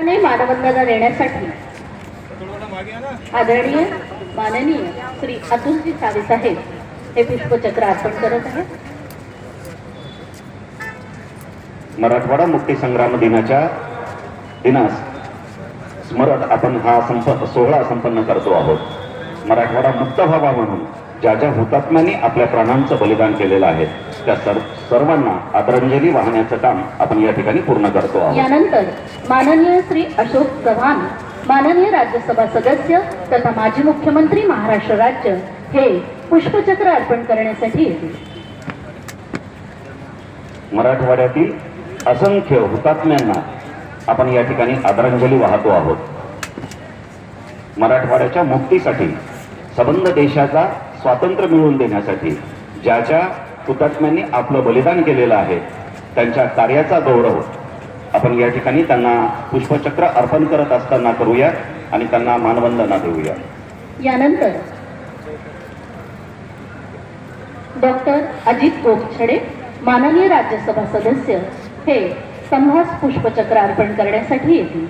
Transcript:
हस्ताने मानवंदना देण्यासाठी आदरणीय माननीय श्री अतुलजी सावे साहेब हे पुष्पचक्र अर्पण करत आहेत. मराठवाडा मुक्ती संग्राम दिनाच्या दिनास स्मरत आपण हा सोहळा संपन्न करतो आहोत. मराठवाडा मुक्त व्हावा म्हणून ज्या ज्या हुतात्म्यांनी आपल्या प्राणांचं बलिदान केलेलं आहे त्या सर्वांना आदरांजली वाहण्याचं काम आपण या ठिकाणी पूर्ण करतो आहोत. यानंतर माननीय श्री अशोक चव्हाण माननीय राज्यसभा सदस्य तथा माजी मुख्यमंत्री महाराष्ट्र राज्य हे पुष्पचक्र अर्पण करण्यासाठी येतील. मराठवाड्यातील असंख्य हुतात्म्यांना आपण या ठिकाणी आदरांजली वाहतो आहोत. मराठवाड्याच्या मुक्तीसाठी सबंध देशाचा स्वातंत्र्य मिळवून देण्यासाठी ज्या ज्या हुतात्म्यांनी आपलं बलिदान केलेलं आहे त्यांच्या कार्याचा गौरव आपण या ठिकाणी त्यांना पुष्पचक्र अर्पण करत असताना करूया आणि त्यांना मानवंदना देऊया. यानंतर डॉक्टर अजित गोपछडे माननीय राज्यसभा सदस्य हे स्तंभास पुष्पचक्र अर्पण करण्यासाठी येतील.